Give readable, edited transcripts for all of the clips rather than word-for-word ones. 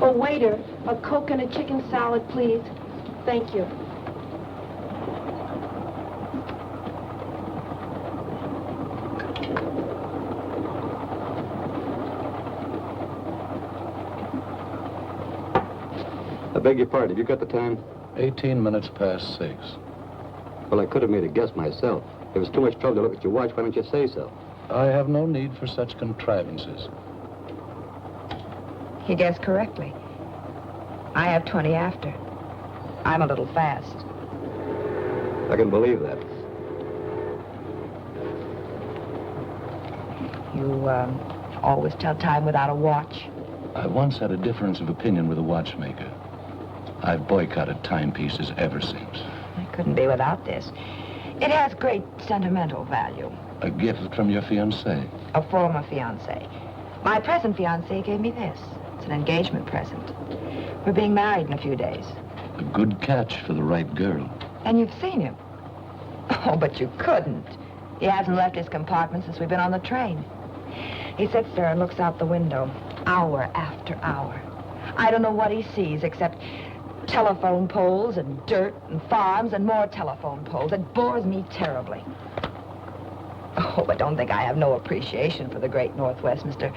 Oh, waiter, a Coke and a chicken salad, please. Thank you. I beg your pardon, have you got the time? 18 minutes past 6. Well, I could have made a guess myself. If it was too much trouble to look at your watch, why don't you say so? I have no need for such contrivances. You guessed correctly. I have 20 after. I'm a little fast. I can believe that. You, always tell time without a watch? I once had a difference of opinion with a watchmaker. I've boycotted timepieces ever since. I couldn't be without this. It has great sentimental value. A gift from your fiancé? A former fiancé. My present fiancé gave me this. It's an engagement present. We're being married in a few days. A good catch for the right girl. And you've seen him. Oh, but you couldn't. He hasn't left his compartment since we've been on the train. He sits there and looks out the window, hour after hour. I don't know what he sees except telephone poles and dirt and farms and more telephone poles. It bores me terribly. Oh, but don't think I have no appreciation for the great Northwest, Mr.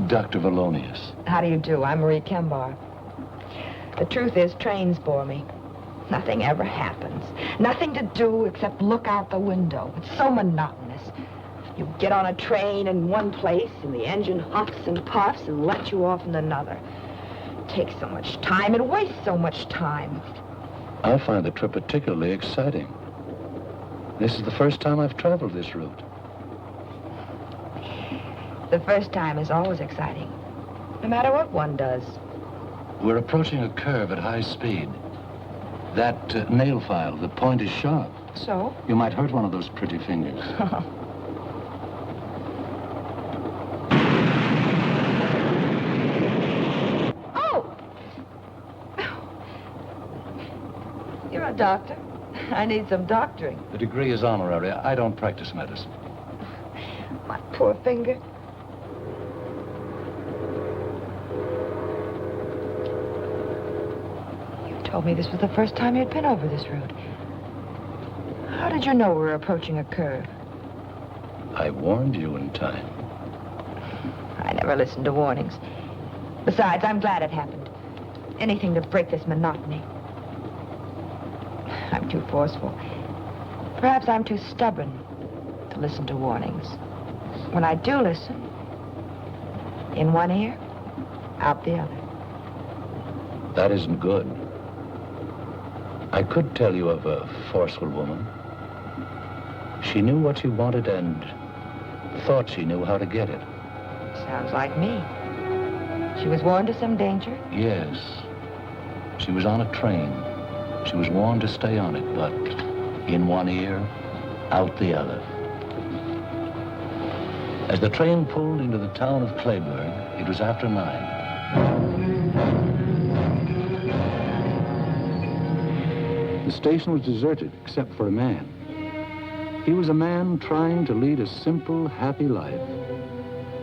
Dr. Valonius. How do you do? I'm Marie Kembar. The truth is, trains bore me. Nothing ever happens. Nothing to do except look out the window. It's so monotonous. You get on a train in one place, and the engine huffs and puffs and lets you off in another. It takes so much time. It wastes so much time. I find the trip particularly exciting. This is the first time I've traveled this route. The first time is always exciting, no matter what one does. We're approaching a curve at high speed. That nail file, the point is sharp. So? You might hurt one of those pretty fingers. Oh! You're a doctor. I need some doctoring. The degree is honorary. I don't practice medicine. My poor finger. Told me this was the first time you'd been over this route. How did you know we were approaching a curve? I warned you in time. I never listened to warnings. Besides, I'm glad it happened. Anything to break this monotony. I'm too forceful. Perhaps I'm too stubborn to listen to warnings. When I do listen, in one ear, out the other. That isn't good. I could tell you of a forceful woman. She knew what she wanted and thought she knew how to get it. Sounds like me. She was warned of some danger? Yes. She was on a train. She was warned to stay on it, but in one ear, out the other. As the train pulled into the town of Clayburgh, it was after 9. The station was deserted, except for a man. He was a man trying to lead a simple, happy life.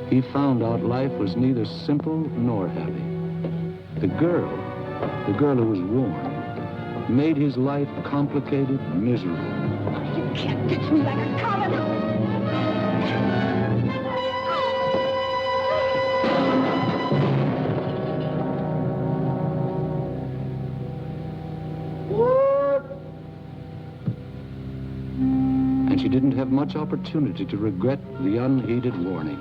He found out life was neither simple nor happy. The girl who was warned, made his life complicated, miserable. You can't ditch me like a common. And she didn't have much opportunity to regret the unheeded warning.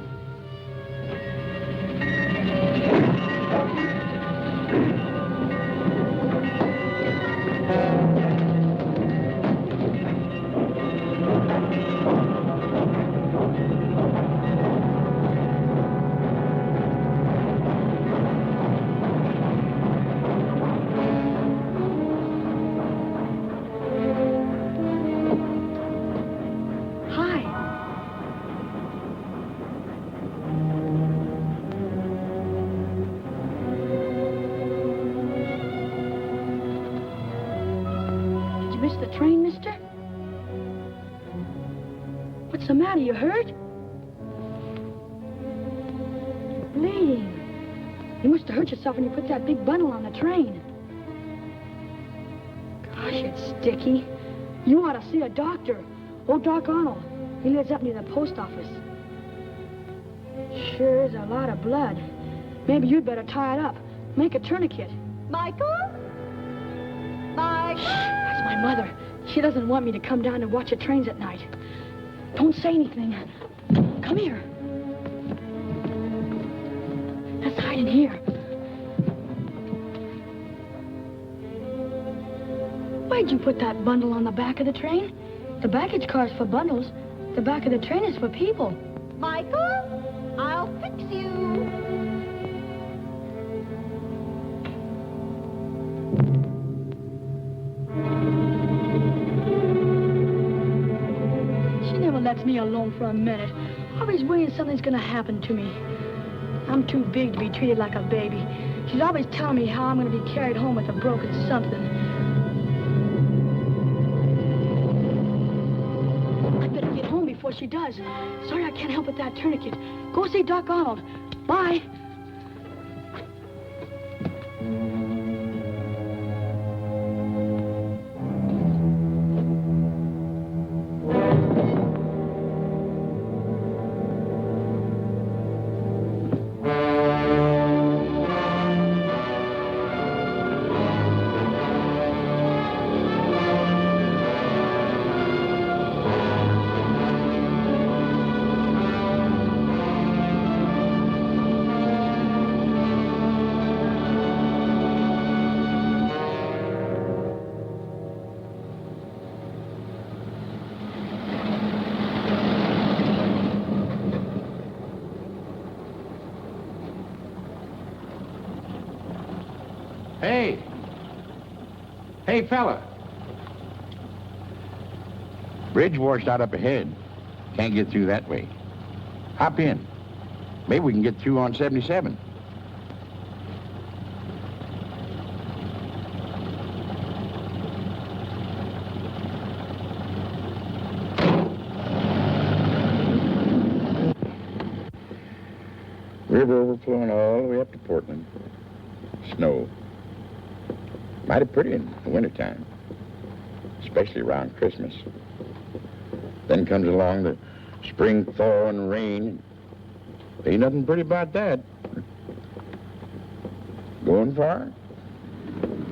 What's the matter? You hurt? Bleeding. You must have hurt yourself when you put that big bundle on the train. Gosh, it's sticky. You ought to see a doctor. Old Doc Arnold. He lives up near the post office. Sure is a lot of blood. Maybe you'd better tie it up. Make a tourniquet. Michael? Michael? That's my mother. She doesn't want me to come down and watch the trains at night. Don't say anything. Come here. Let's hide in here. Why'd you put that bundle on the back of the train? The baggage car's for bundles. The back of the train is for people. Michael? I'll fix you. She never lets me alone for a minute. Always worrying something's gonna happen to me. I'm too big to be treated like a baby. She's always telling me how I'm gonna be carried home with a broken something. I better get home before she does. Sorry I can't help with that tourniquet. Go see Doc Arnold. Bye. Hey! Hey, fella! Bridge washed out up ahead. Can't get through that way. Hop in. Maybe we can get through on 77. River overflowing all the way up to Portland. Snow. Mighty pretty in the wintertime, especially around Christmas. Then comes along the spring thaw and rain. Ain't nothing pretty about that. Going far?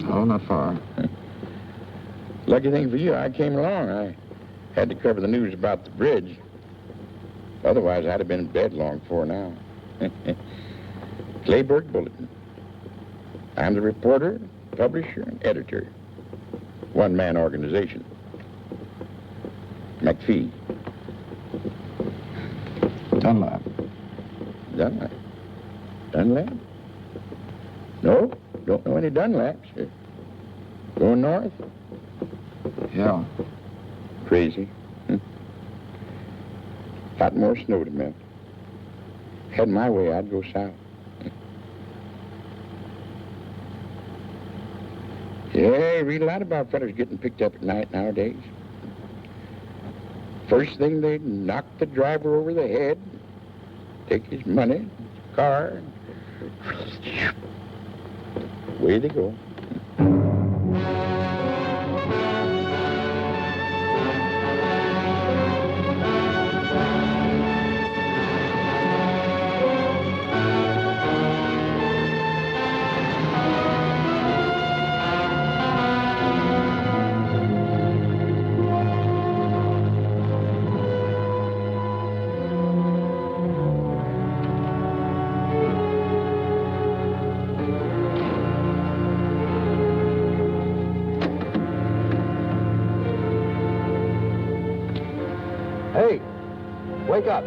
Oh, not far. Lucky thing for you, I came along. I had to cover the news about the bridge. Otherwise, I'd have been in bed long before now. Clayburg Bulletin. I'm the reporter, publisher, and editor. One-man organization. McPhee. Dunlap. Dunlap? Dunlap? No, don't know any Dunlaps. Going north? Yeah. Crazy. Lot more snow to melt. Had my way, I'd go south. Yeah, you read a lot about fellas getting picked up at night nowadays. First thing, they knock the driver over the head, take his money, his car, and away they go. Hey, wake up.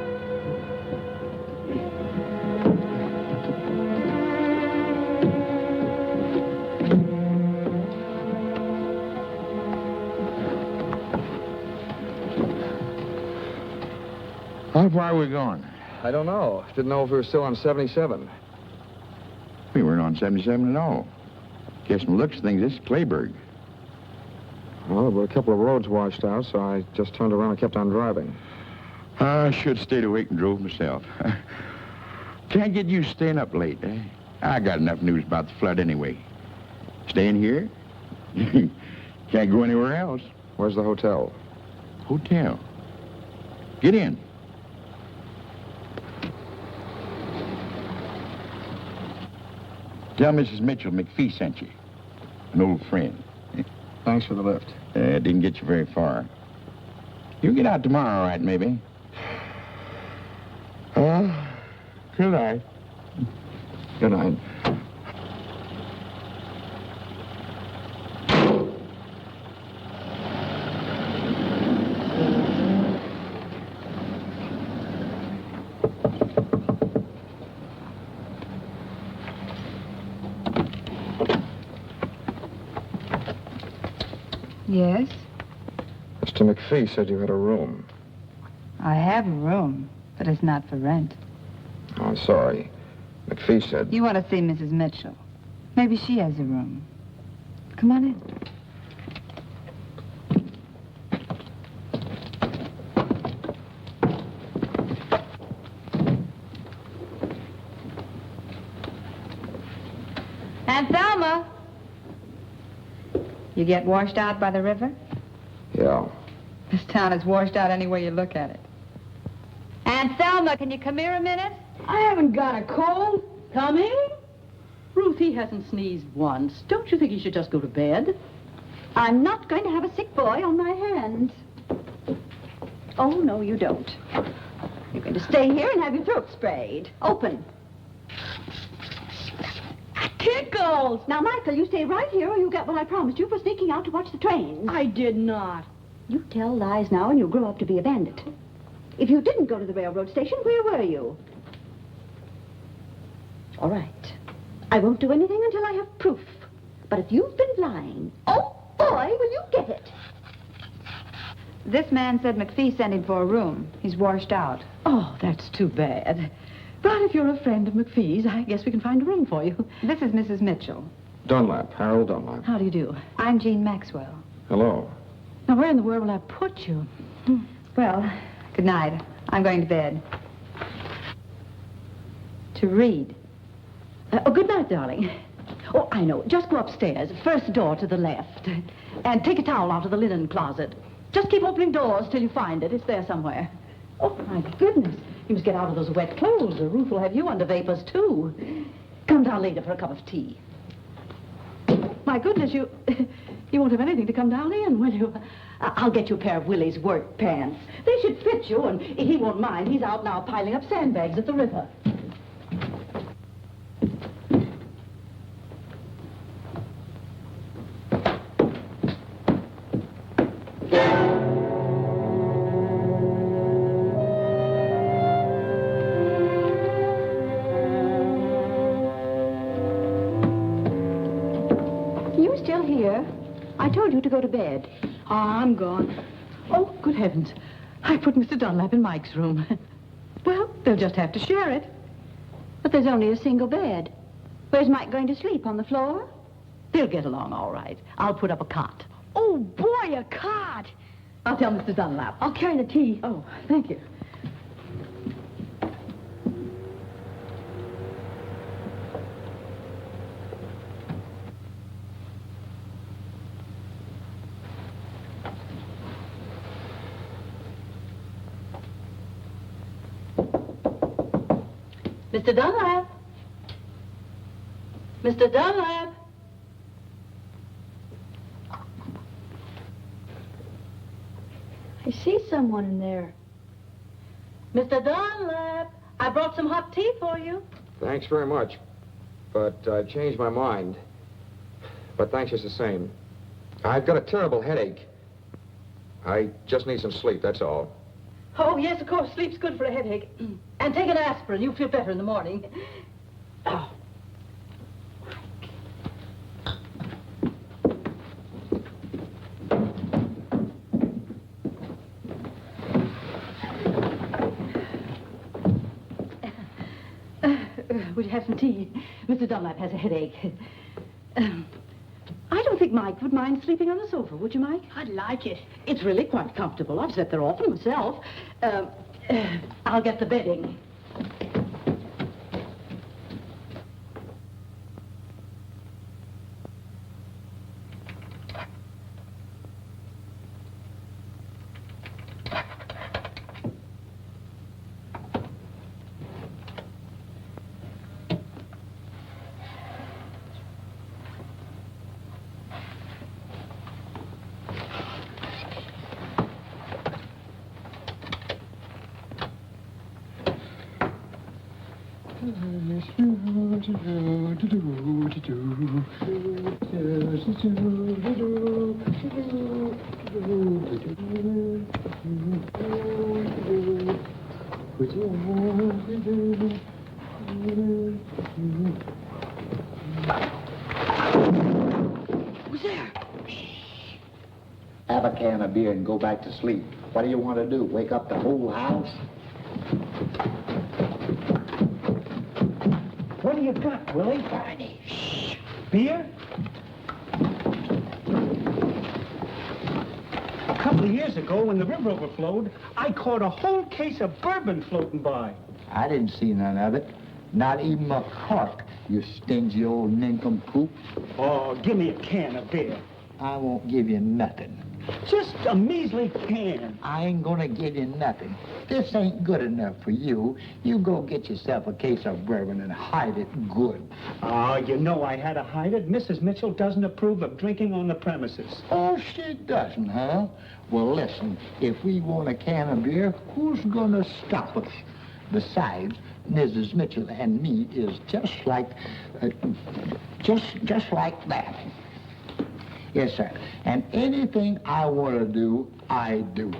How far are we going? I don't know. Didn't know if we were still on 77. We weren't on 77 at all. Guess from the looks of things, this is Clayburg. Well, there were a couple of roads washed out, so I just turned around and kept on driving. I should have stayed awake and drove myself. Can't get used to staying up late, eh? I got enough news about the flood anyway. Staying here? Can't go anywhere else. Where's the hotel? Hotel. Get in. Tell Mrs. Mitchell McPhee sent you. An old friend. Thanks for the lift. Didn't get you very far. You'll get out tomorrow, all right, maybe? Good night. Good night. Yes? Mr. McPhee said you had a room. I have a room, but it's not for rent. Oh, I'm sorry. McPhee said... You want to see Mrs. Mitchell. Maybe she has a room. Come on in. Aunt Thelma! You get washed out by the river? Yeah. This town is washed out any way you look at it. Aunt Thelma, can you come here a minute? I haven't got a cold. Coming? Ruth, he hasn't sneezed once. Don't you think he should just go to bed? I'm not going to have a sick boy on my hands. Oh, no, you don't. You're going to stay here and have your throat sprayed. Open. Tickles! Now, Michael, you stay right here or you get what I promised you for sneaking out to watch the trains. I did not. You tell lies now and you'll grow up to be a bandit. If you didn't go to the railroad station, where were you? All right. I won't do anything until I have proof. But if you've been lying, oh, boy, will you get it. This man said McPhee sent him for a room. He's washed out. Oh, that's too bad. But if you're a friend of McPhee's, I guess we can find a room for you. This is Mrs. Mitchell. Dunlap, Harold Dunlap. How do you do? I'm Jean Maxwell. Hello. Now, where in the world will I put you? Well, good night. I'm going to bed. To read. Oh, good night, darling. Oh, I know. Just go upstairs, first door to the left. And take a towel out of the linen closet. Just keep opening doors till you find it. It's there somewhere. Oh, my goodness. You must get out of those wet clothes, or Ruth will have you under vapors, too. Come down later for a cup of tea. My goodness, you won't have anything to come down in, will you? I'll get you a pair of Willie's work pants. They should fit you, and he won't mind. He's out now piling up sandbags at the river. I told you to go to bed. Oh, I'm gone. Oh, good heavens. I put Mr. Dunlap in Mike's room. Well, they'll just have to share it. But there's only a single bed. Where's Mike going to sleep? On the floor? They'll get along all right. I'll put up a cot. Oh, boy, a cot. I'll tell Mr. Dunlap. I'll carry the tea. Oh, thank you. Mr. Dunlap? Mr. Dunlap? I see someone in there. Mr. Dunlap, I brought some hot tea for you. Thanks very much. But I've changed my mind. But thanks just the same. I've got a terrible headache. I just need some sleep, that's all. Oh, yes, of course. Sleep's good for a headache. And take an aspirin. You'll feel better in the morning. Oh. Would you have some tea? Mr. Dunlap has a headache. I don't think Mike would mind sleeping on the sofa, would you, Mike? I'd like it. It's really quite comfortable. I've slept there often myself. I'll get the bedding. Who's there? Have a can of beer and go back to sleep. What do you want to do? Wake up the whole house? What do you got, Willie? Barney. Shh. Beer? A couple of years ago, when the river overflowed, I caught a whole case of bourbon floating by. I didn't see none of it. Not even a cork, you stingy old nincompoop. Oh, give me a can of beer. I won't give you nothing. Just a measly can. I ain't gonna give you nothing. This ain't good enough for you. You go get yourself a case of bourbon and hide it good. Oh, you know I had to hide it. Mrs. Mitchell doesn't approve of drinking on the premises. Oh, she doesn't, huh? Well, listen, if we want a can of beer, who's gonna stop us? Besides, Mrs. Mitchell and me is just like that. Yes, sir. And anything I want to do, I do.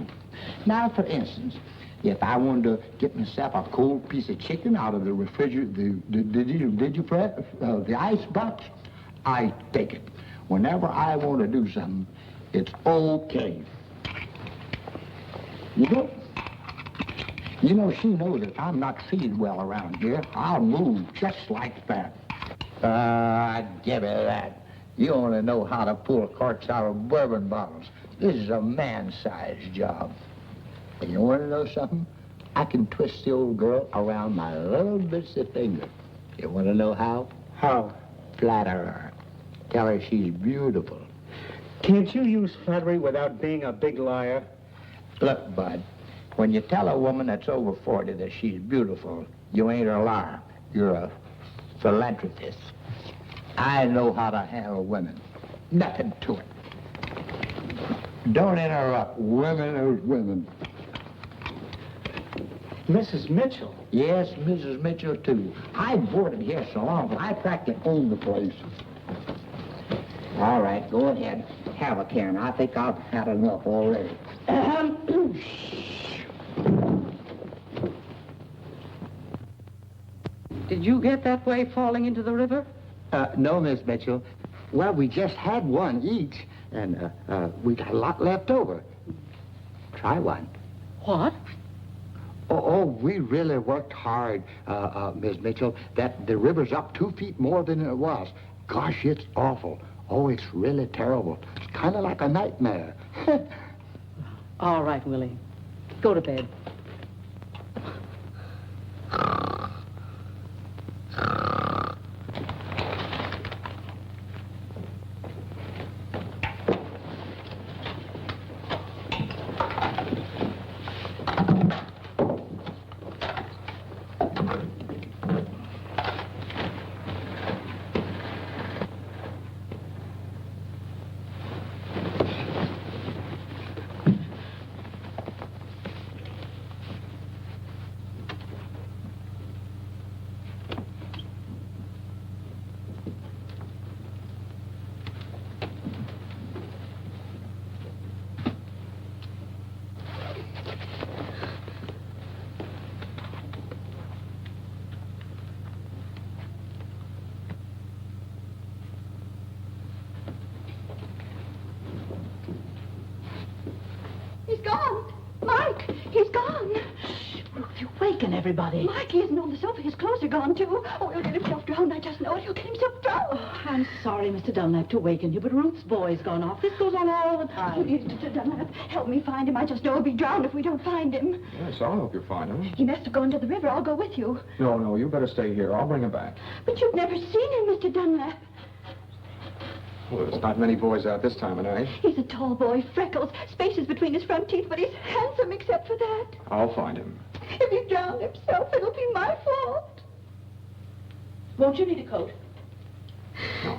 Now, for instance, if I wanted to get myself a cold piece of chicken out of the refrigerator, the ice box, I take it. Whenever I want to do something, it's okay. You know, she knows that I'm not treated well around here. I'll move just like that. Give me that. You only know how to pull corks out of bourbon bottles. This is a man-sized job. And you want to know something? I can twist the old girl around my little bitsy finger. You want to know how? How? Flatter her. Tell her she's beautiful. Can't you use flattery without being a big liar? Look, Bud, when you tell a woman that's over 40 that she's beautiful, you ain't a liar. You're a philanthropist. I know how to handle women. Nothing to it. Don't interrupt. Women are women. Mrs. Mitchell? Yes, Mrs. Mitchell, too. I boarded here so long, but I practically own the place. All right, go ahead. Have a can. I think I've had enough already. Did you get that way falling into the river? No, Miss Mitchell. Well, we just had one each, and we got a lot left over. Try one. What? Oh, we really worked hard, Miss Mitchell. That the river's up 2 feet more than it was. Gosh, it's awful. Oh, it's really terrible. It's kind of like a nightmare. All right, Willie. Go to bed. He's gone. Mike, he's gone. Ruth, you're waking everybody. Mike, he isn't on the sofa. His clothes are gone, too. Oh, he'll get himself drowned. I just know it. He'll get himself drowned. Oh, I'm sorry, Mr. Dunlap, to waken you, but Ruth's boy's gone off. This goes on all the time. Please, Mr. Dunlap, help me find him. I just know he'll be drowned if we don't find him. Yes, I'll help you find him. He must have gone to the river. I'll go with you. No, you better stay here. I'll bring him back. But you've never seen him, Mr. Dunlap. Well, there's not many boys out this time of night. He's a tall boy, freckles, spaces between his front teeth, but he's handsome except for that. I'll find him. If he drowned himself, it'll be my fault. Won't you need a coat? No.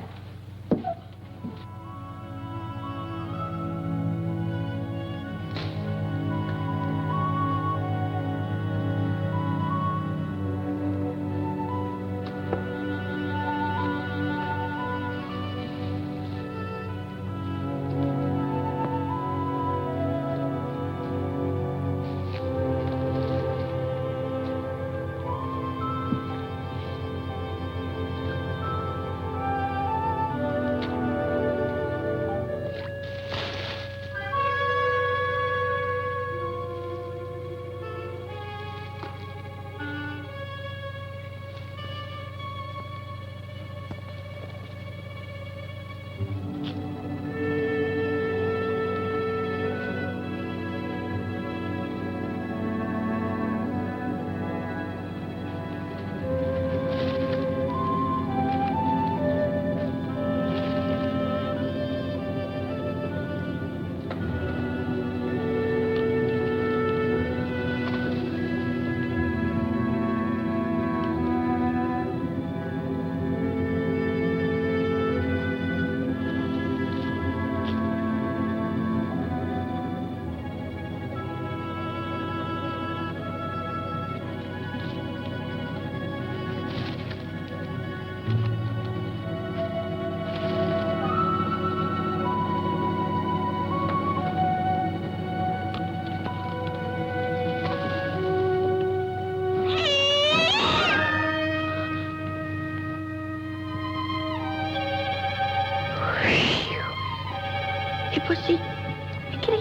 Pussy. Hey, kitty.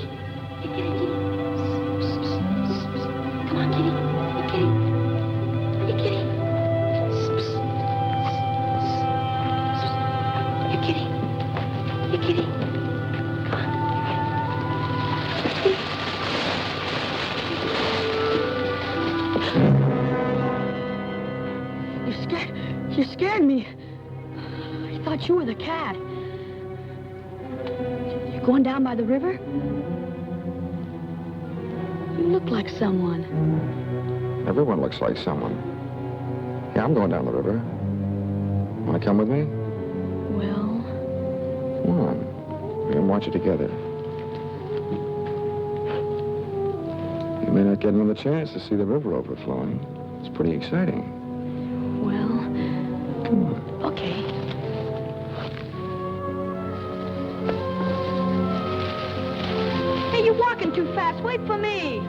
Hey, kitty, kitty. Psst, psst, psst, psst. Come on, kitty. Hey, kitty. Hey, kitty. Psst, psst, psst, psst. Hey, kitty. Hey, kitty. Come on. You scared me. I thought you were the cat. You're going down by the river? You look like someone. Everyone looks like someone. Yeah, I'm going down the river. Want to come with me? Well, Come on. We can watch it together. You may not get another chance to see the river overflowing. It's pretty exciting. well, Come on. okay. Hey, you're walking too fast. Wait for me.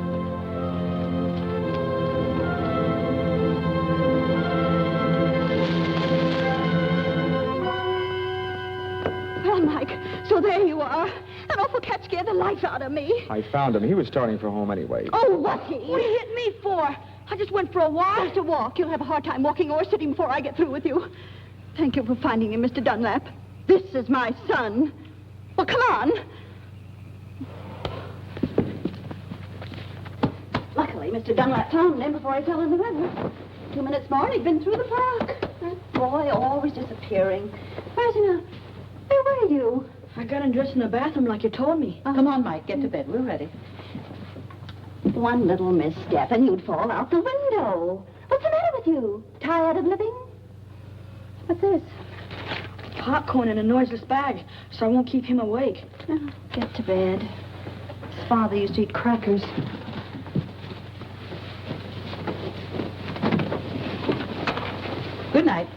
Well, Mike, so there you are. That awful cat scared the life out of me. I found him. He was starting for home anyway. Oh, was he? What did he hit me for? I just went for a walk. Just a walk. You'll have a hard time walking or sitting before I get through with you. Thank you for finding him, Mr. Dunlap. This is my son. Well, come on. Luckily, Mr. Dunlap found him before he fell in the river. 2 minutes more and he'd been through the park. That boy always disappearing. Where's he now? Where were you? I got undressed in the bathroom like you told me. Come on, Mike, get to bed. We're ready. One little misstep and you'd fall out the window. What's the matter with you? Tired of living? What's this? Popcorn in a noiseless bag, so I won't keep him awake. Oh, get to bed. His father used to eat crackers. Good night.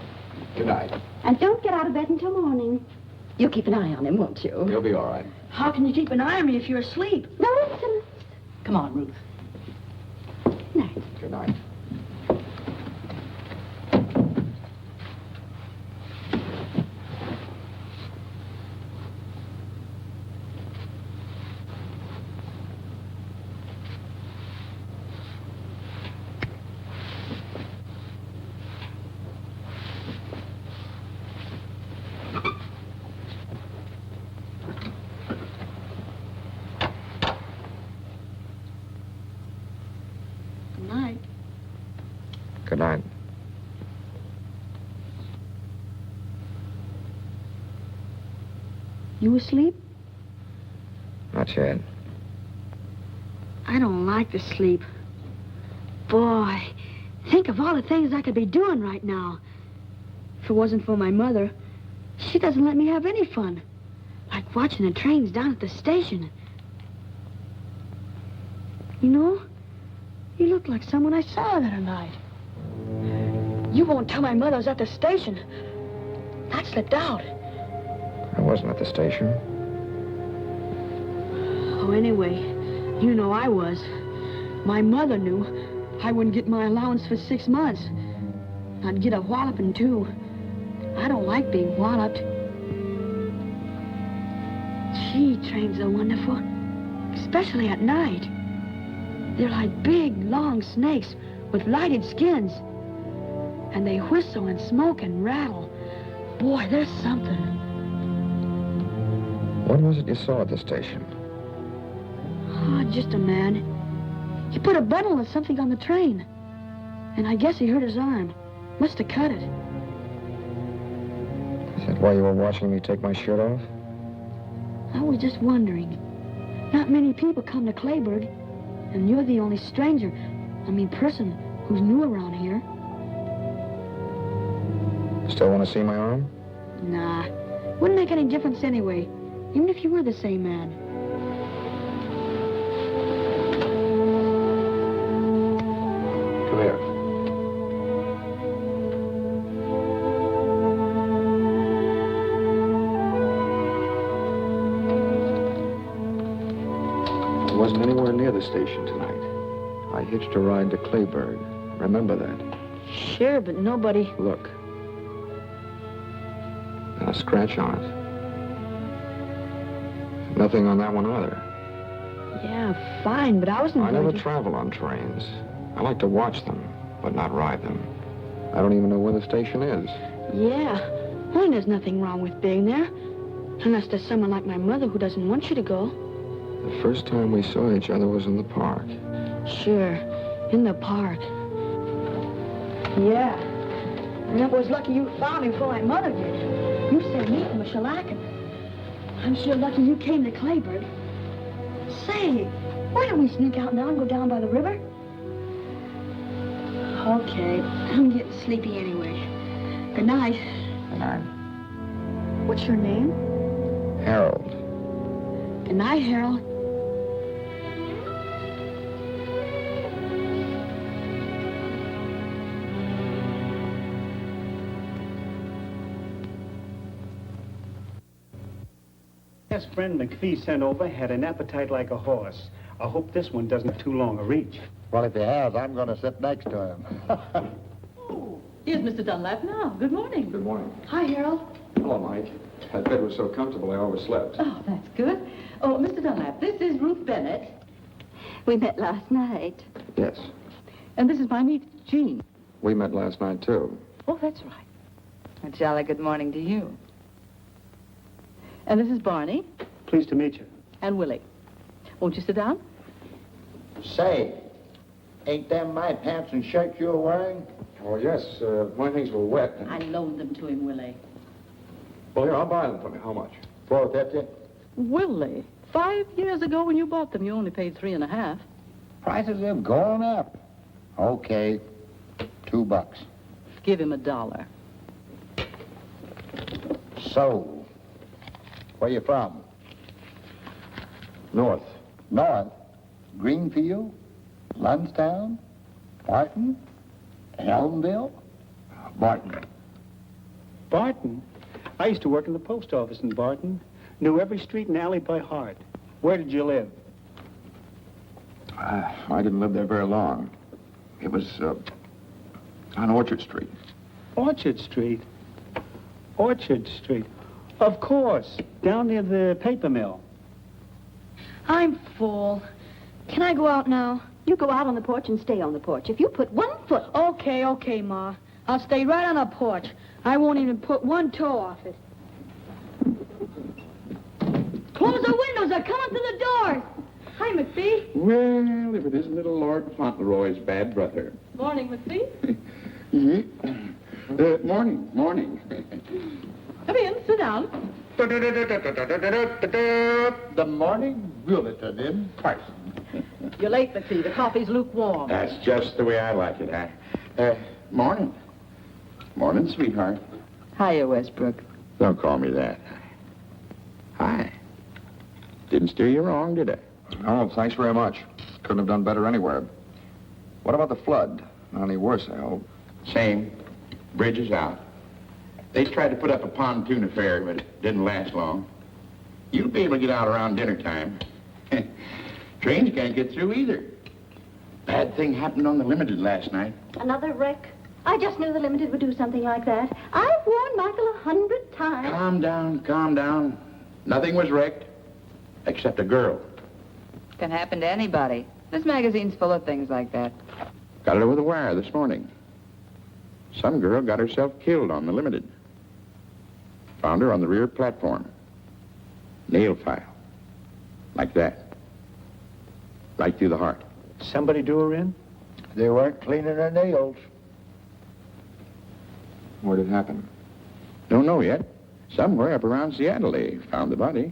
Good night. And don't get out of bed until morning. You'll keep an eye on him, won't you? You'll be all right. How can you keep an eye on me if you're asleep? No insolence. Come on, Ruth. Night. Good night. Good night. Good night. You asleep? Not yet. I don't like to sleep. Boy, think of all the things I could be doing right now. If it wasn't for my mother, she doesn't let me have any fun. Like watching the trains down at the station. You know, you look like someone I saw the other night. You won't tell my mother I was at the station. That slipped out. I wasn't at the station. Oh, anyway, you know I was. My mother knew I wouldn't get my allowance for 6 months. I'd get a walloping, too. I don't like being walloped. Gee, trains are wonderful. Especially at night. They're like big, long snakes with lighted skins. And they whistle and smoke and rattle. Boy, there's something. What was it you saw at the station? Oh, just a man. He put a bundle of something on the train. And I guess he hurt his arm. Must have cut it. Is that why you were watching me take my shirt off? I was just wondering. Not many people come to Clayburg. And you're the only stranger, person who's new around here. Still want to see my arm? Nah. Wouldn't make any difference anyway. Even if you were the same man. Come here. I wasn't anywhere near the station tonight. I hitched a ride to Clayburg. Remember that? Sure, but nobody... Look. And a scratch on it. Nothing on that one either. Yeah, fine, but I wasn't I going never to... travel on trains. I like to watch them, but not ride them. I don't even know where the station is. Yeah. Well, there's nothing wrong with being there. Unless there's someone like my mother who doesn't want you to go. The first time we saw each other was in the park. Sure, in the park. Yeah. And it was lucky you found me before my mother did. You said meet him with shellacking. I'm sure lucky you came to Clayburg. Say, why don't we sneak out now and go down by the river? Okay, I'm getting sleepy anyway. Good night. Good night. What's your name? Harold. Good night, Harold. Yes, friend McPhee sent over had an appetite like a horse. I hope this one doesn't have too long a reach. Well, if he has, I'm going to sit next to him. Oh, here's Mr. Dunlap now. Good morning. Good morning. Hi, Harold. Hello, Mike. That bed was so comfortable I overslept. Oh, that's good. Oh, Mr. Dunlap, this is Ruth Bennett. We met last night. Yes. And this is my niece, Jean. We met last night, too. Oh, that's right. A jolly good morning to you. And this is Barney Pleased to meet you. and Willie. Won't you sit down? Say, ain't them my pants and shirt you're wearing? Oh, yes. My things were wet. I loaned them to him, Willie. Well, here, I'll buy them for you. How much? $4.50. Willie, 5 years ago when you bought them, you only paid $3.50. Prices have gone up. Okay, $2. Give him $1. So, where you from? North. North? Greenfield? Lundstown? Barton? Elmville? Barton. Barton? I used to work in the post office in Barton. Knew every street and alley by heart. Where did you live? I didn't live there very long. It was on Orchard Street. Orchard Street. Orchard Street. Of course, down near the paper mill. I'm full. Can I go out now? You go out on the porch and stay on the porch. If you put 1 foot... Okay, Ma. I'll stay right on the porch. I won't even put one toe off it. Close the windows. They're coming through the doors. Hi, McPhee. Well, if it isn't little Lord Fauntleroy's bad brother. Morning, McPhee. Morning. Come in, sit down. The morning bulletin in person. You're late, McPhee. The coffee's lukewarm. That's just the way I like it, huh? Morning. Morning, sweetheart. Hiya, Westbrook. Don't call me that. Hi. Didn't steer you wrong, did I? Oh, thanks very much. Couldn't have done better anywhere. What about the flood? Not any worse, I hope. Same. Bridge is out. They tried to put up a pontoon affair, but it didn't last long. You'll be able to get out around dinner time. Trains can't get through either. Bad thing happened on the Limited last night. Another wreck. I just knew the Limited would do something like that. I've warned Michael 100 times. Calm down. Nothing was wrecked, except a girl. Can happen to anybody. This magazine's full of things like that. Got it over the wire this morning. Some girl got herself killed on the Limited. Found her on the rear platform. Nail file. Like that. Right through the heart. Somebody do her in? They weren't cleaning their nails. Where'd it happen? Don't know yet. Somewhere up around Seattle they found the body.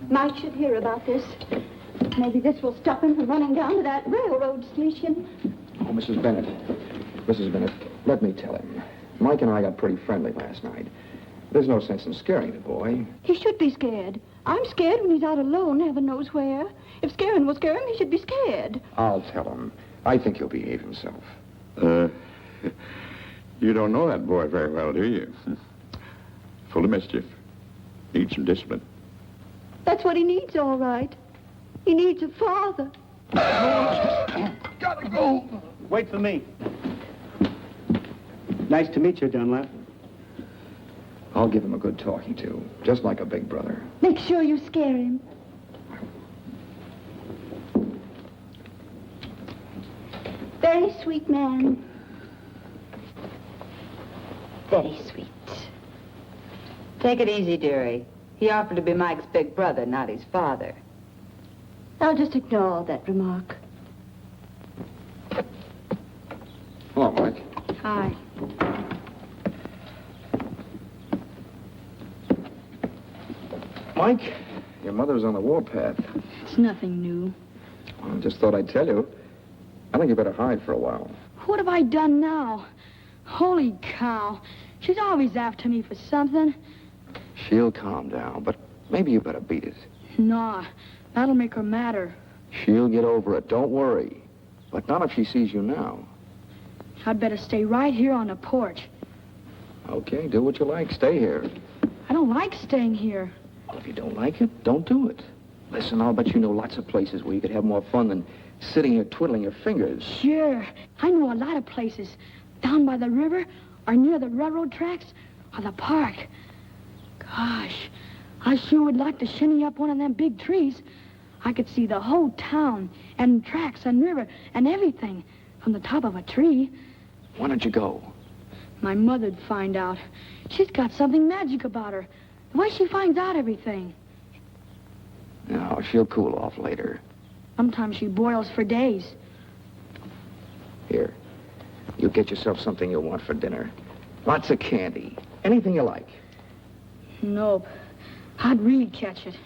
Mike should hear about this. Maybe this will stop him from running down to that railroad station. Oh, Mrs. Bennett. Mrs. Bennett, let me tell him. Mike and I got pretty friendly last night. There's no sense in scaring the boy. He should be scared. I'm scared when he's out alone, heaven knows where. If scaring will scare him, he should be scared. I'll tell him. I think he'll behave himself. You don't know that boy very well, do you? Full of mischief. Needs some discipline. That's what he needs, all right. He needs a father. Gotta go. Wait for me. Nice to meet you, Dunlap. I'll give him a good talking to, just like a big brother. Make sure you scare him. Very sweet man. Very sweet. Take it easy, dearie. He offered to be Mike's big brother, not his father. I'll just ignore that remark. Hello, Mike. Hi. Mike, your mother's on the warpath. It's nothing new. Well, I just thought I'd tell you. I think you better hide for a while. What have I done now? Holy cow. She's always after me for something. She'll calm down, but maybe you better beat it. Nah, that'll make her madder. She'll get over it, don't worry. But not if she sees you now. I'd better stay right here on the porch. Okay, do what you like. Stay here. I don't like staying here. Well, if you don't like it, don't do it. Listen, I'll bet you know lots of places where you could have more fun than sitting here twiddling your fingers. Sure. I know a lot of places. Down by the river, or near the railroad tracks, or the park. Gosh, I sure would like to shinny up one of them big trees. I could see the whole town, and tracks, and river, and everything from the top of a tree. Why don't you go? My mother'd find out. She's got something magic about her. The way she finds out everything. No, she'll cool off later. Sometimes she boils for days. Here, you get yourself something you'll want for dinner. Lots of candy. Anything you like. Nope. I'd really catch it.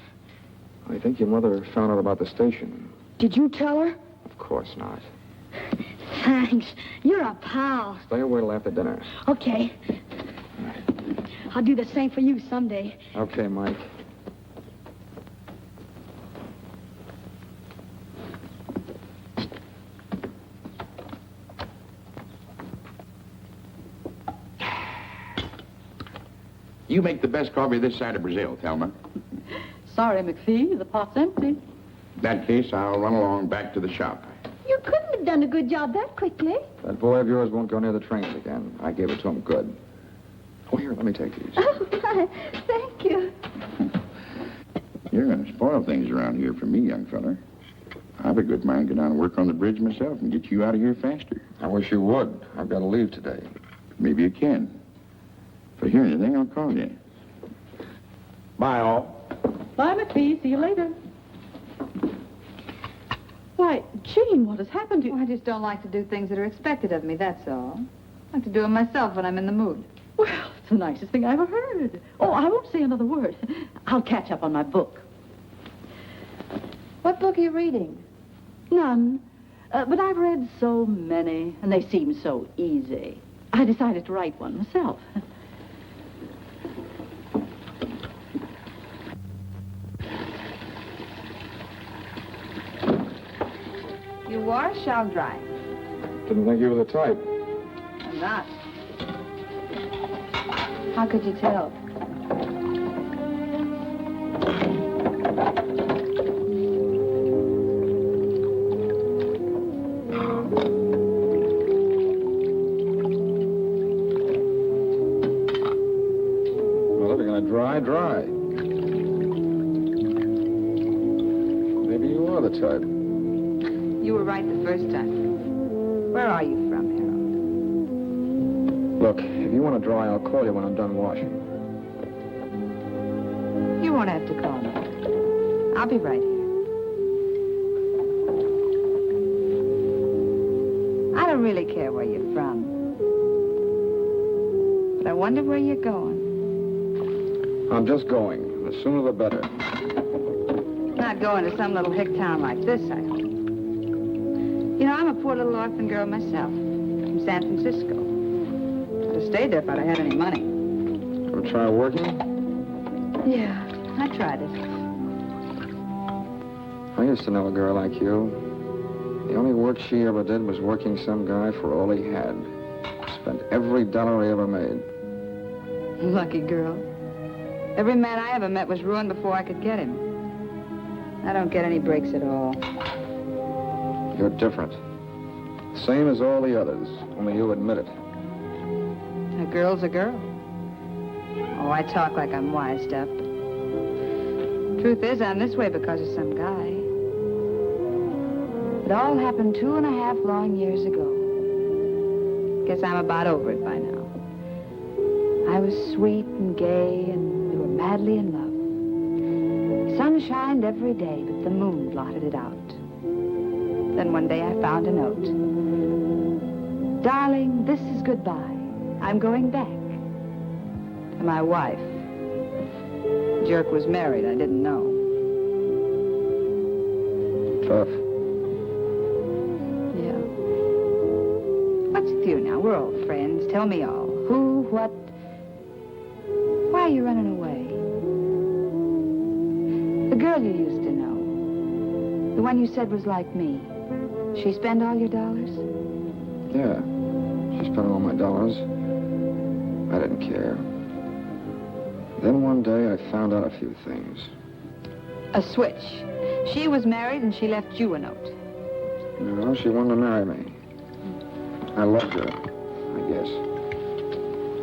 I think your mother found out about the station. Did you tell her? Of course not. Thanks. You're a pal. Stay away till after dinner. Okay. I'll do the same for you someday. Okay, Mike. You make the best coffee this side of Brazil, Thelma. Sorry, McPhee, the pot's empty. In that case, I'll run along back to the shop. You couldn't have done a good job that quickly. That boy of yours won't go near the trains again. I gave it to him good. Oh, here, let me take these. Oh, my. Thank you. You're going to spoil things around here for me, young feller. I've a good mind to go down and work on the bridge myself and get you out of here faster. I wish you would. I've got to leave today. Maybe you can. If I hear anything, I'll call you. Bye, all. Bye, McPhee. See you later. Why, Jean, what has happened to you? I just don't like to do things that are expected of me, that's all. I like to do them myself when I'm in the mood. Well, it's the nicest thing I ever heard. Oh, I won't say another word. I'll catch up on my book. What book are you reading? None. But I've read so many, and they seem so easy. I decided to write one myself. You wash, I'll dry. Didn't think you were the type. I'm not. How could you tell? Well, if you're going to dry, dry. Maybe you are the type. You were right the first time. Where are you from, Harold? Look, if you want to dry, I'll call you when I'm done washing. You won't have to call me. I'll be right here. I don't really care where you're from. But I wonder where you're going. I'm just going. The sooner the better. Not going to some little hick town like this, I hope. You know, I'm a poor little orphan girl myself, from San Francisco. I'd have stayed there if I'd have had any money. Ever try working? Yeah, I tried it. I used to know a girl like you. The only work she ever did was working some guy for all he had. Spent every dollar he ever made. Lucky girl. Every man I ever met was ruined before I could get him. I don't get any breaks at all. You're different. Same as all the others, only you admit it. A girl's a girl. Oh, I talk like I'm wised up. Truth is, I'm this way because of some guy. It all happened 2.5 long years ago. Guess I'm about over it by now. I was sweet and gay, and we were madly in love. Sun shined every day, but the moon blotted it out. Then one day I found a note. Darling, this is goodbye. I'm going back. To my wife. The jerk was married. I didn't know. Tough. Yeah. What's with you now? We're old friends. Tell me all. Who, what? Why are you running away? The girl you used to know. The one you said was like me. She spend all your dollars? Yeah. She spent all my dollars. I didn't care. Then one day I found out a few things. A switch. She was married and she left you a note. No, she wanted to marry me. I loved her, I guess.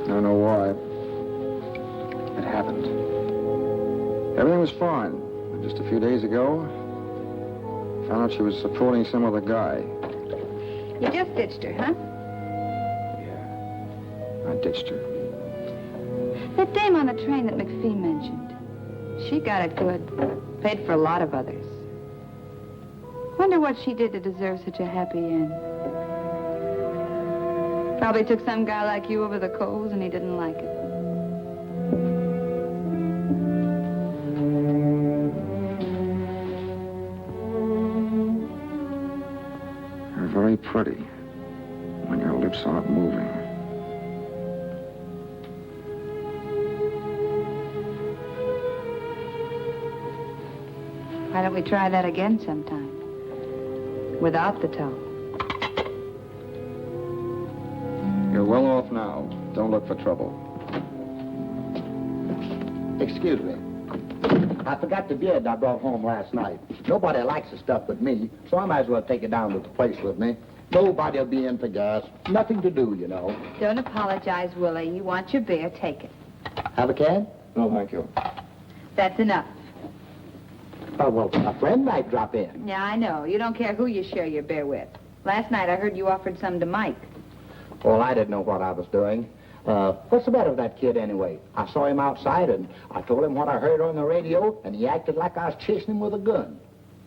I don't know why. It happened. Everything was fine. Just a few days ago, I found out she was supporting some other guy. You just ditched her, huh? Yeah. I ditched her. That dame on the train that McPhee mentioned. She got it good. Paid for a lot of others. Wonder what she did to deserve such a happy end. Probably took some guy like you over the coals and he didn't like it. You're very pretty when your lips aren't moving. Why don't we try that again sometime? Without the toe. You're well off now. Don't look for trouble. Excuse me. I forgot the beard I brought home last night. Nobody likes the stuff but me, so I might as well take it down to the place with me. Nobody'll be in for gas. Nothing to do, you know. Don't apologize, Willie. You want your beer, take it. Have a can? No, thank you. That's enough. Oh, well, a friend might drop in. Yeah, I know. You don't care who you share your beer with. Last night I heard you offered some to Mike. Well, I didn't know what I was doing. What's the matter with that kid, anyway? I saw him outside, and I told him what I heard on the radio, and he acted like I was chasing him with a gun.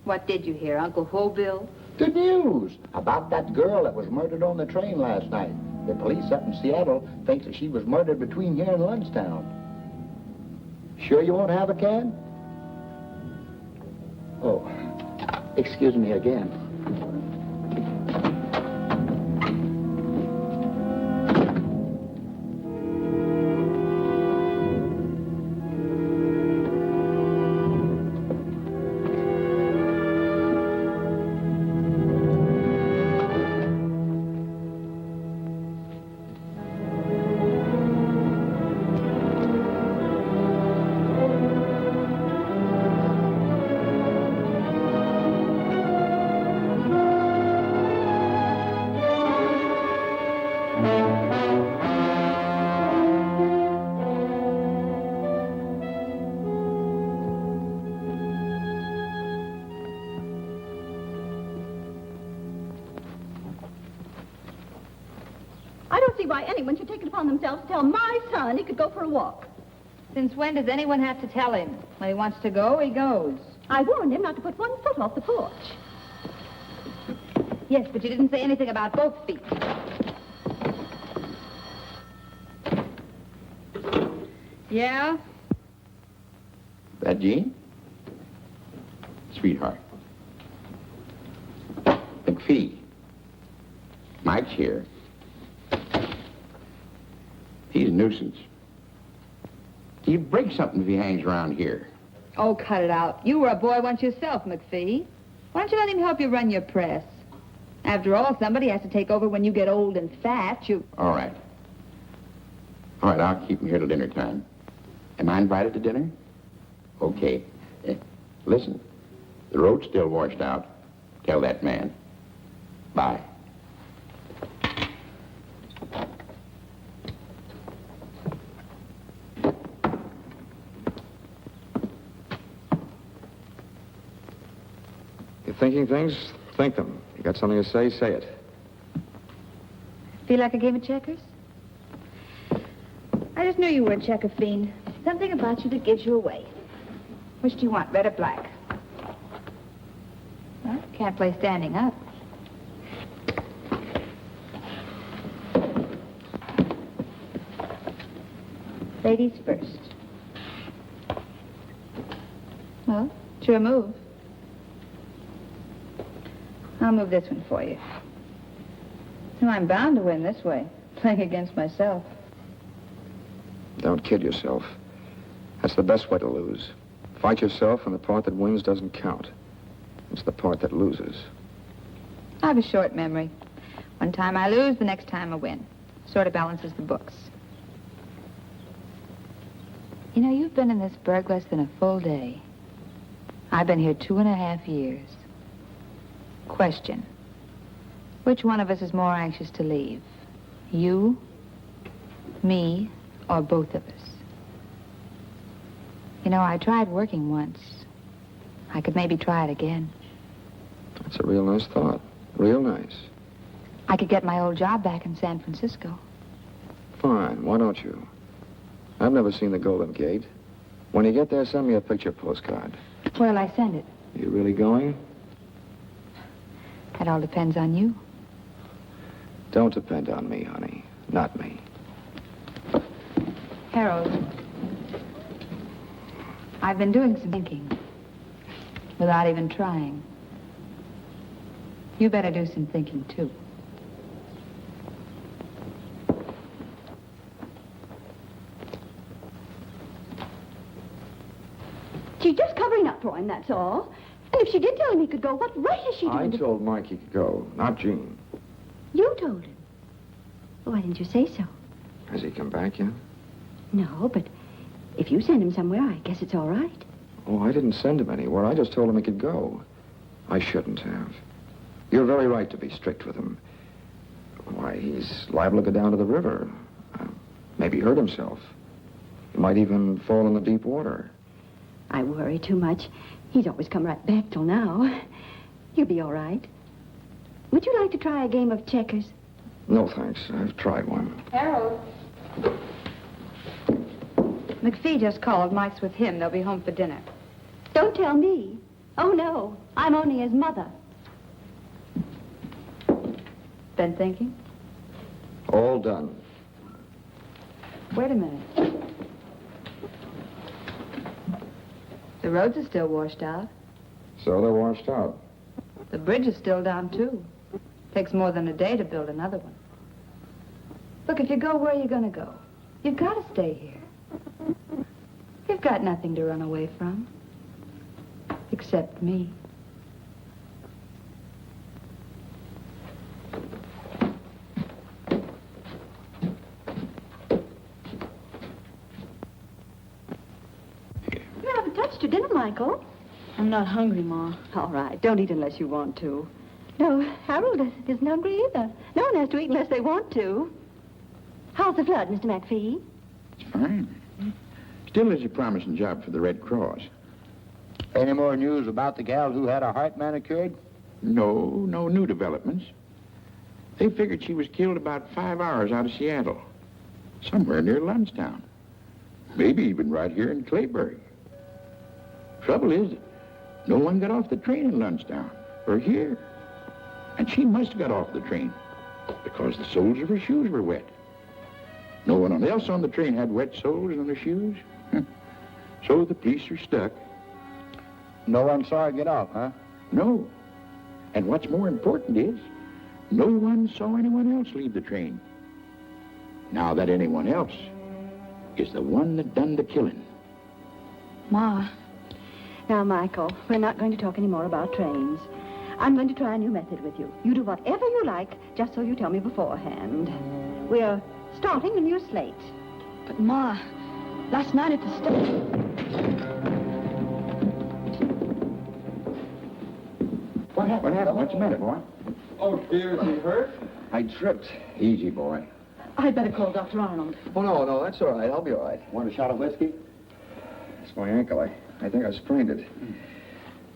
What did you hear, Uncle Hobill? The news about that girl that was murdered on the train last night. The police up in Seattle thinks that she was murdered between here and Lundstown. Sure you won't have a can? Oh, excuse me again. I don't see why anyone should take it upon themselves to tell my son he could go for a walk. Since when does anyone have to tell him? When he wants to go, he goes. I warned him not to put 1 foot off the porch. Yes, but you didn't say anything about both feet. Yeah? That Jean? Sweetheart. McPhee. Mike's here. He's a nuisance. He'd break something if he hangs around here. Oh, cut it out. You were a boy once yourself, McPhee. Why don't you let him help you run your press? After all, somebody has to take over when you get old and fat. All right. All right, I'll keep him here till dinner time. Am I invited to dinner? Okay. Listen, the road's still washed out. Tell that man. Bye. You're thinking things? Think them. got something to say, say it. Feel like a game of checkers? I just knew you were a checker fiend. Something about you that gives you away. Which do you want, red or black? Well, can't play standing up. Ladies first. Well, it's your move. I'll move this one for you. No, I'm bound to win this way, playing against myself. Don't kid yourself. That's the best way to lose. Fight yourself, and the part that wins doesn't count. It's the part that loses. I have a short memory. One time I lose, the next time I win. Sort of balances the books. You know, you've been in this burg less than a full day. I've been here 2.5 years. Question. Which one of us is more anxious to leave? You, me, or both of us? You know, I tried working once. I could maybe try it again. That's a real nice thought. Real nice. I could get my old job back in San Francisco. Fine, why don't you? I've never seen the Golden Gate. When you get there, send me a picture postcard. Where'll I send it? You really going? That all depends on you. Don't depend on me, honey. Not me. Harold, I've been doing some thinking without even trying. You better do some thinking, too. She's just covering up for him, that's all. And if she did tell him he could go, what right has she I to... told Mike he could go, not Jean. You told him. Well, why didn't you say so? Has he come back yet? No, but if you send him somewhere, I guess it's all right. Oh, I didn't send him anywhere. I just told him he could go. I shouldn't have. You're very right to be strict with him. Why, he's liable to go down to the river. Maybe hurt himself. He might even fall in the deep water. I worry too much. He's always come right back till now. You'll be all right. Would you like to try a game of checkers? No, thanks. I've tried one. Harold. McPhee just called. Mike's with him. They'll be home for dinner. Don't tell me. Oh, no. I'm only his mother. Been thinking? All done. Wait a minute. The roads are still washed out. So they're washed out. The bridge is still down, too. Takes more than a day to build another one. Look, if you go where you're going to go, you've got to stay here. You've got nothing to run away from. Except me. You haven't touched your dinner, Michael. I'm not hungry, Ma. All right, don't eat unless you want to. No, Harold isn't hungry either. No one has to eat unless they want to. How's the flood, Mr. McPhee? It's fine. Still is a promising job for the Red Cross. Any more news about the gal who had her heart manicured? No new developments. They figured she was killed about 5 hours out of Seattle. Somewhere near Lundstown. Maybe even right here in Clayburg. Trouble is, no one got off the train in Lundstown, or here. And she must have got off the train, because the soles of her shoes were wet. No one else on the train had wet soles on their shoes. So the police are stuck. No one saw her get off, huh? No. And what's more important is, no one saw anyone else leave the train. Now that anyone else is the one that done the killing. Ma. Now, Michael, we're not going to talk any more about trains. I'm going to try a new method with you. You do whatever you like, just so you tell me beforehand. We're starting a new slate. But, Ma, last night at the station... What happened? What's the matter, boy? Oh, dear, is he hurt? I tripped. Easy, boy. I'd better call Dr. Arnold. Oh, no, that's all right. I'll be all right. Want a shot of whiskey? It's my ankle. I think I sprained it.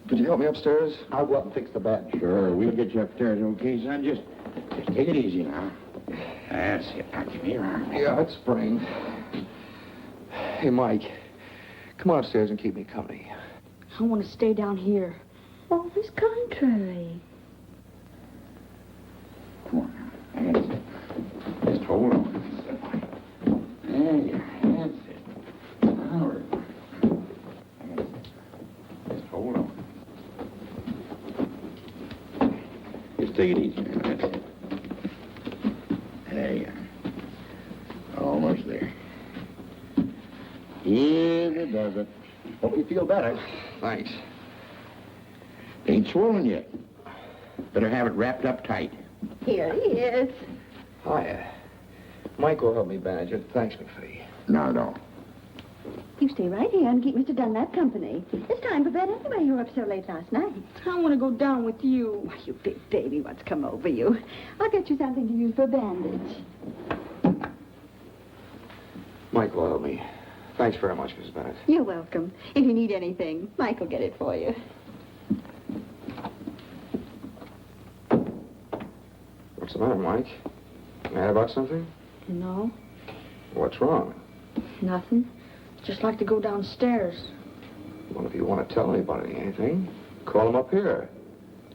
Could you help me upstairs? I'll go up and fix the bed. Sure, we'll get you upstairs, okay, son? Just take it easy now. That's it. Now give me your arm. Yeah, it's sprained. Hey, Mike, come on upstairs and keep me company. I want to stay down here. Always contrary. Come on now. That's it. Just hold on. There you are. That's it. Now we're... That's it. Just hold on. Just take it easy now. That's it. There you are. Almost there. Yes, it does it. Hope you feel better. Thanks. Ain't swollen yet. Better have it wrapped up tight. Here he is. Hiya. Mike will help me bandage it. Thanks, McPhee. Not at all. You stay right here and keep Mr. Dunlap company. It's time for bed anyway. You were up so late last night. I want to go down with you. Why, you big baby, what's come over you? I'll get you something to use for a bandage. Mike will help me. Thanks very much, Mrs. Bennett. You're welcome. If you need anything, Mike will get it for you. What's the matter, Mike? Mad about something? No, What's wrong? nothing. Just like to go downstairs. Well, if you want to tell anybody anything, call him up here.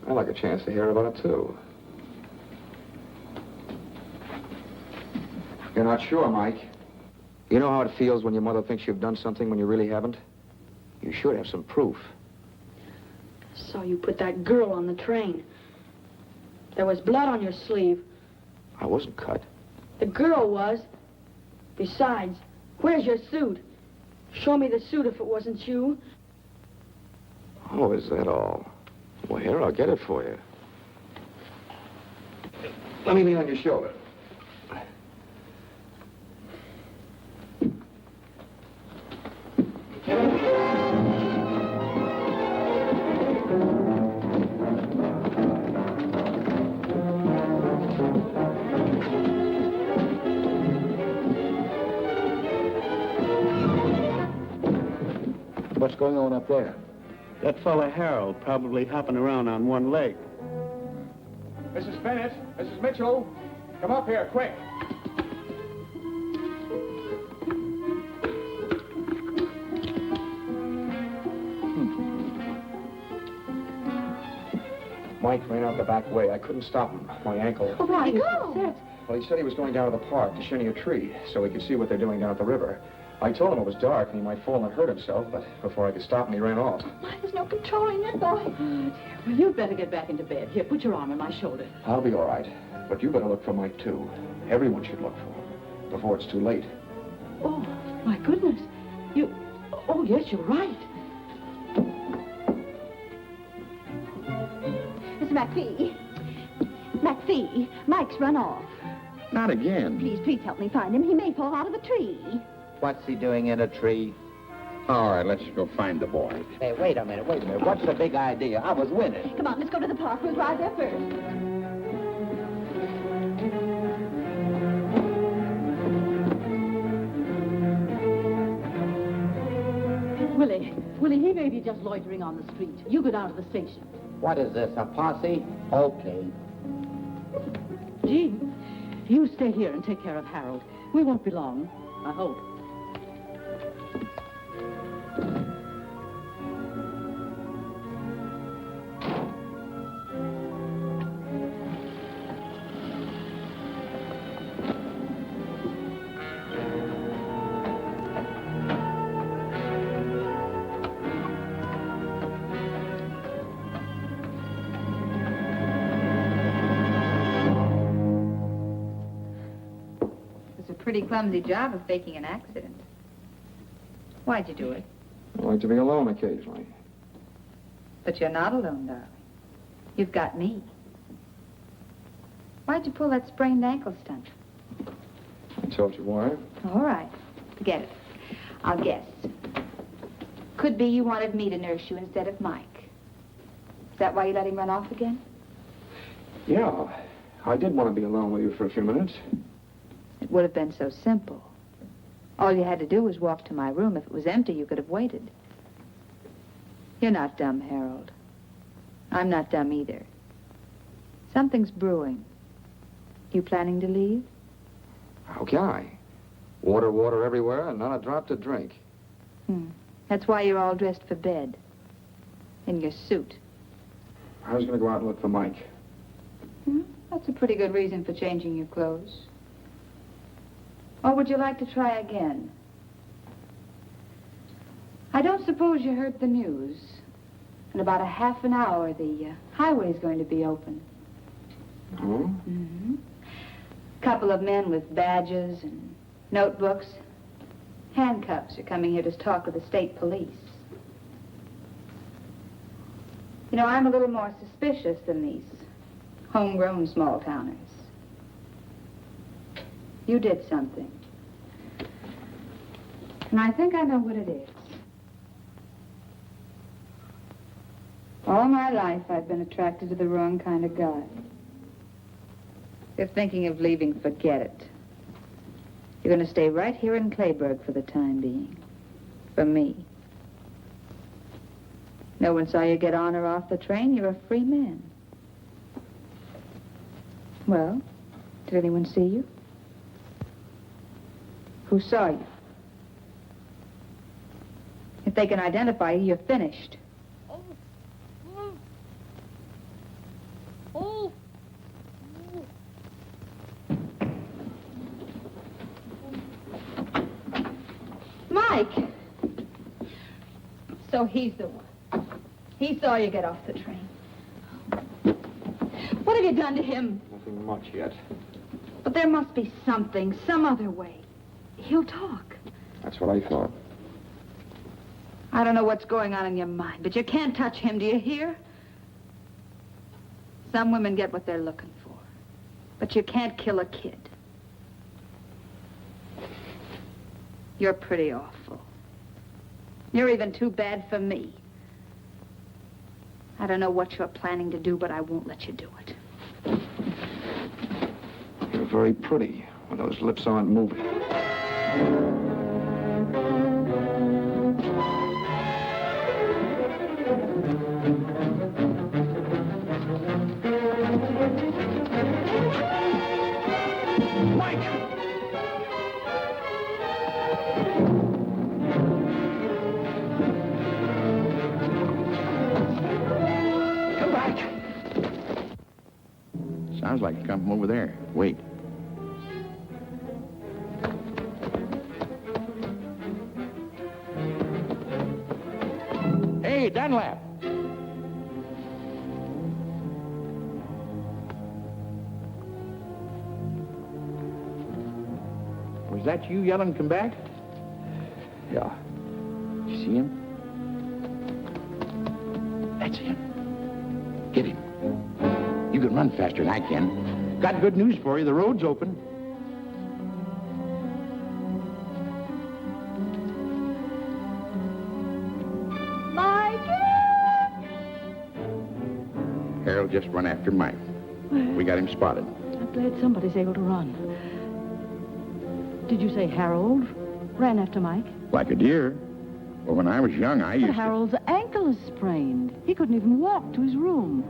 I'd like a chance to hear about it, too. You're not sure, Mike? You know how it feels when your mother thinks you've done something when you really haven't? You should have some proof. Saw you put that girl on the train. There was blood on your sleeve. I wasn't cut. The girl was. Besides, where's your suit? Show me the suit if it wasn't you. Oh, is that all? Well, here, I'll get it for you. Let me lean on your shoulder. What's going on up there? That fella Harold probably hopping around on one leg. Mrs. Bennett, Mrs. Mitchell, come up here, quick. Mike ran out the back way. I couldn't stop him. My ankle. Oh, where'd he go? Well, he said he was going down to the park to shinny a tree so he could see what they're doing down at the river. I told him it was dark and he might fall and hurt himself, but before I could stop him, he ran off. Why, there's no controlling that boy. Well, you'd better get back into bed. Here, put your arm on my shoulder. I'll be all right, but you better look for Mike, too. Everyone should look for him before it's too late. Oh, my goodness. You... Oh, yes, you're right. Mr. McPhee. McPhee, Mike's run off. Not again. Please help me find him. He may fall out of a tree. What's he doing in a tree? All right, let's go find the boy. Hey, wait a minute. What's the big idea? I was winning. Come on, let's go to the park. We'll drive there first. Willie, he may be just loitering on the street. You go down to the station. What is this, a posse? Okay. Jean, you stay here and take care of Harold. We won't be long, I hope. Pretty clumsy job of faking an accident. Why'd you do it? I like to be alone occasionally. But you're not alone, darling. You've got me. Why'd you pull that sprained ankle stunt? I told you why. All right. Forget it. I'll guess. Could be you wanted me to nurse you instead of Mike. Is that why you let him run off again? Yeah, I did want to be alone with you for a few minutes. It would have been so simple. All you had to do was walk to my room. If it was empty, you could have waited. You're not dumb, Harold. I'm not dumb either. Something's brewing. You planning to leave? How can I? Water everywhere and not a drop to drink. That's why you're all dressed for bed. In your suit. I was going to go out and look for Mike. That's a pretty good reason for changing your clothes. Or would you like to try again? I don't suppose you heard the news. In about a half an hour, the highway's going to be open. Oh? Couple of men with badges and notebooks, handcuffs are coming here to talk with the state police. You know, I'm a little more suspicious than these homegrown small-towners. You did something. And I think I know what it is. All my life, I've been attracted to the wrong kind of guy. If thinking of leaving, forget it. You're going to stay right here in Clayburg for the time being. For me. No one saw you get on or off the train. You're a free man. Well, did anyone see you? Who saw you? If they can identify you, you're finished. Mike! So he's the one. He saw you get off the train. What have you done to him? Nothing much yet. But there must be something, some other way. He'll talk. That's what I thought. I don't know what's going on in your mind, but you can't touch him, do you hear? Some women get what they're looking for. But you can't kill a kid. You're pretty awful. You're even too bad for me. I don't know what you're planning to do, but I won't let you do it. You're very pretty when those lips aren't moving. Sounds like it come from over there. Wait. Hey, Dunlap. Was that you yelling, come back? Yeah. You see him? That's him. Get him. You can run faster than I can. Got good news for you. The road's open. Mikey! Harold just run after Mike. We got him spotted. I'm glad somebody's able to run. Did you say Harold ran after Mike? Like a deer. Well, when I was young, I But used to... Harold's ankle is sprained. He couldn't even walk to his room.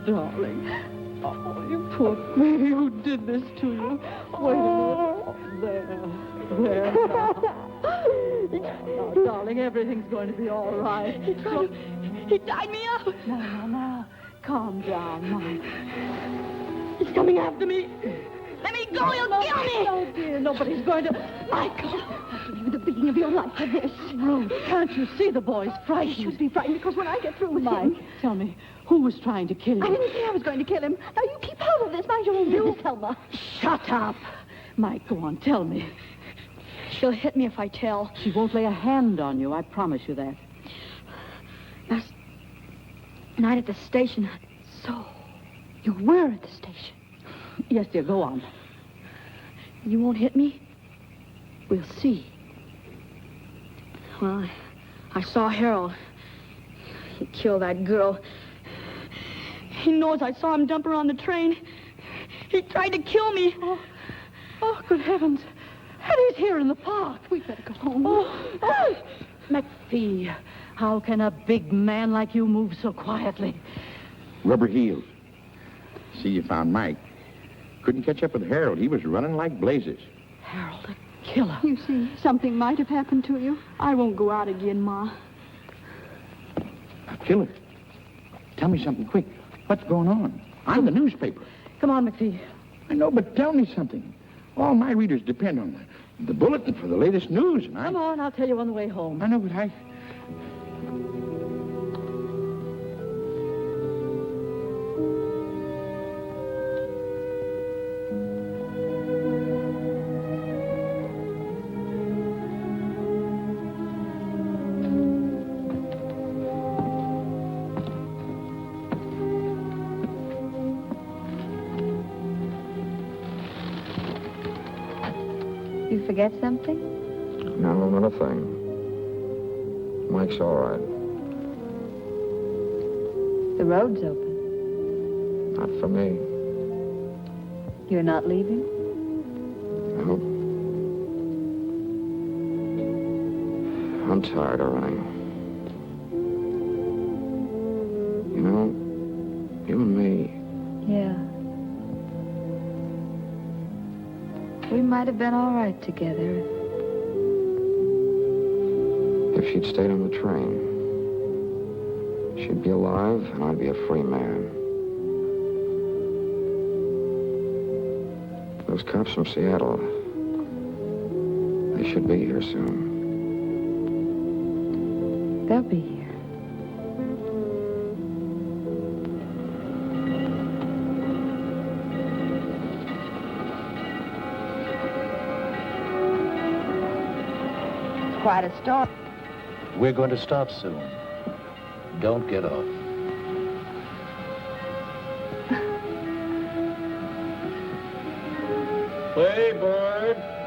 Darling. Oh, you poor baby, who did this to you? Wait a minute. There. Now, darling, everything's going to be all right. He tied me up. Now. Calm down, Mike. He's coming after me. Let me go, he'll kill me. Oh, dear, nobody's going to... Michael, I'll give you the beating of your life for this. Ruth, can't you see the boy's frightened? He should be frightened because when I get through with Mike, him... tell me, who was trying to kill you? I didn't say I was going to kill him. Now, you keep hold of this. Mind your own business, Thelma. Shut up. Mike, go on, tell me. She'll hit me if I tell. She won't lay a hand on you, I promise you that. Last night at the station, I So, you were at the station. Yes, dear, go on. You won't hit me? We'll see. Well, I saw Harold. He killed that girl. He knows I saw him dump her on the train. He tried to kill me. Oh, good heavens. Eddie's here in the park. We better go home. Oh, McPhee, how can a big man like you move so quietly? Rubber heels. See, you found Mike. Couldn't catch up with Harold. He was running like blazes. Harold, the killer. You see, something might have happened to you. I won't go out again, Ma. A killer? Tell me something quick. What's going on? I'm the newspaper. Come on, McPhee. I know, but tell me something. All my readers depend on the bulletin for the latest news, and Come on, I'll tell you on the way home. I know, but I... You forget something? No, not a thing. Mike's all right. The road's open. Not for me. You're not leaving? No. I'm tired of running. You know, you and me, Yeah. We might have been all right together. if she'd stayed on the train, she'd be alive and I'd be a free man. Those cops from Seattle, they should be here soon. They'll be here. Quite a story. We're going to stop soon. Don't get off. Play, Bird.